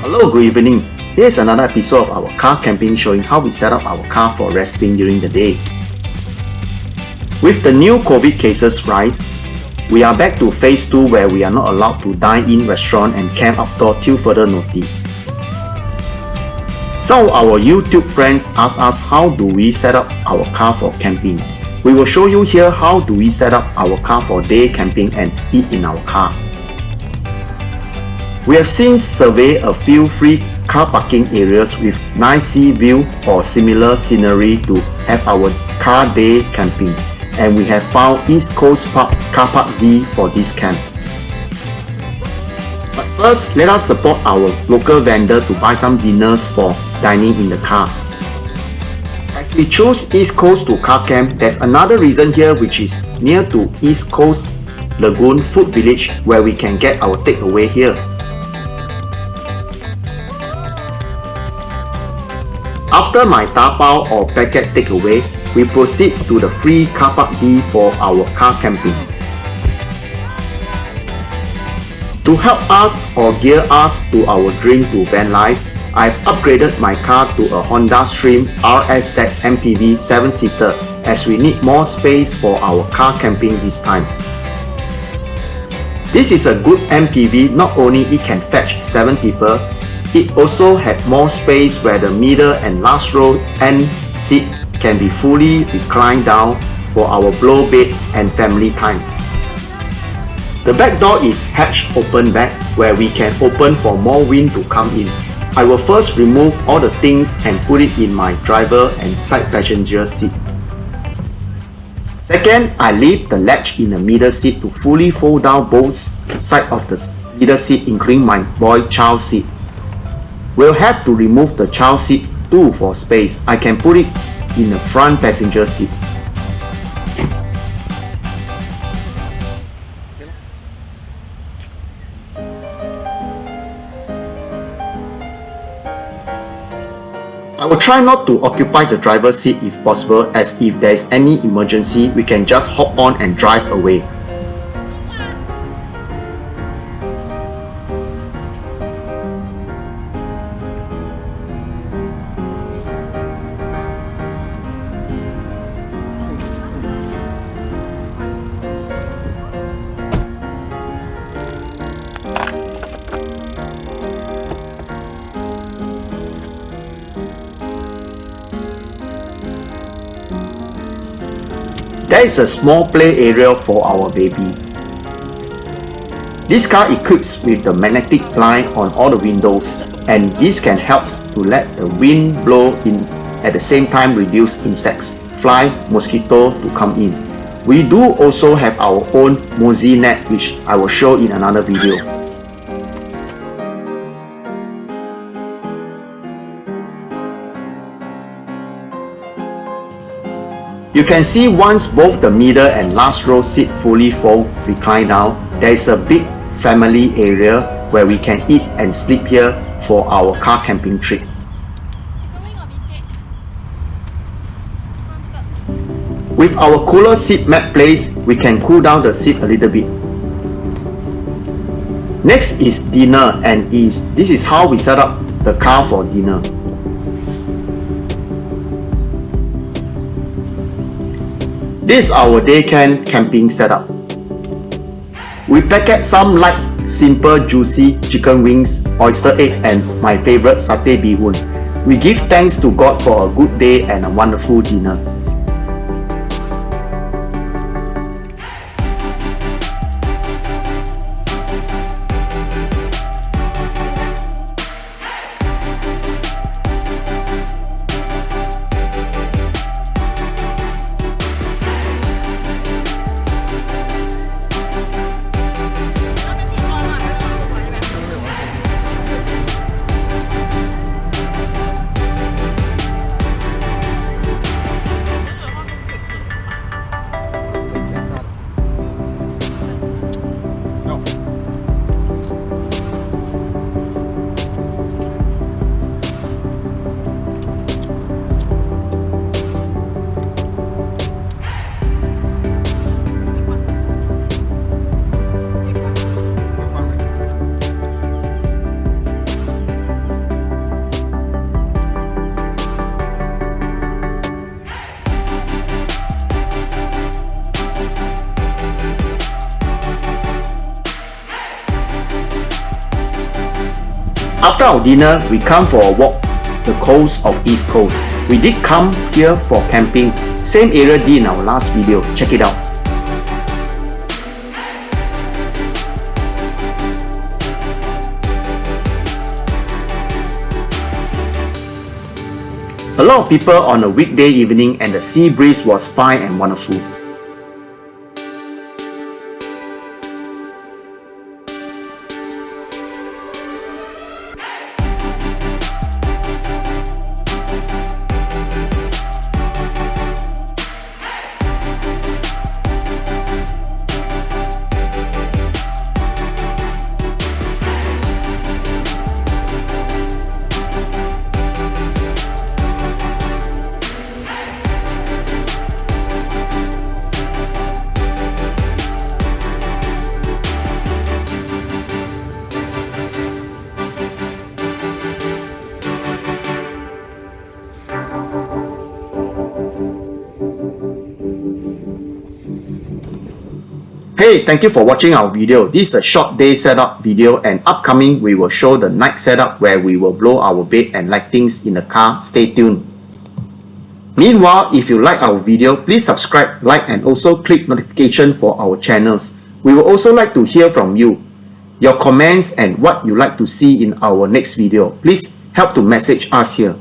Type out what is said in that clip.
Hello, good evening. Here's another episode of our car camping showing how we set up our car for resting during the day. With the new COVID cases rise, we are back to phase 2 where we are not allowed to dine in restaurant and camp outdoor till further notice. Some of our YouTube friends ask us how do we set up our car for camping. We will show you here how do we set up our car for day camping and eat in our car. We have since surveyed a few free car parking areas with nice sea view or similar scenery to have our car day camping, and we have found East Coast Park Car Park D for this camp. But first, let us support our local vendor to buy some dinners for dining in the car. As we chose East Coast to car camp, there's another reason here which is near to East Coast Lagoon Food Village where we can get our takeaway here. After my tapao or packet takeaway, we proceed to the free car park D for our car camping. To help us or gear us to our dream to van life, I've upgraded my car to a Honda Stream RSZ MPV 7-seater as we need more space for our car camping this time. This is a good MPV, not only it can fetch 7 people, it also had more space where the middle and last row end seat can be fully reclined down for our blow bed and family time. The back door is hatch open back where we can open for more wind to come in. I will first remove all the things and put it in my driver and side passenger seat. Second, I leave the latch in the middle seat to fully fold down both sides of the middle seat including my boy child seat. We'll have to remove the child seat too for space. I can put it in the front passenger seat. I will try not to occupy the driver's seat if possible, as if there is any emergency, we can just hop on and drive away. There is a small play area for our baby. This car equips with the magnetic blind on all the windows, and this can help to let the wind blow in at the same time reduce insects, fly, mosquito to come in. We do also have our own mosquito net which I will show in another video. You can see once both the middle and last row seat fully fold recline down, there is a big family area where we can eat and sleep here for our car camping trip. With our cooler seat mat placed, we can cool down the seat a little bit. Next is dinner, and this is how we set up the car for dinner. This is our day camp camping setup. We packet some light, simple, juicy chicken wings, oyster egg and my favorite satay bee hoon. We give thanks to God for a good day and a wonderful dinner. After our dinner, we come for a walk the coast of East Coast. We did come here for camping, same area D in our last video, check it out. A lot of people on a weekday evening and the sea breeze was fine and wonderful. Hey, thank you for watching our video. This is a short day setup video, and upcoming we will show the night setup where we will blow our bed and lightings in the car. Stay tuned. Meanwhile, if you like our video, please subscribe, like, and also click notification for our channels. We will also like to hear from you, your comments and what you like to see in our next video. Please help to message us here.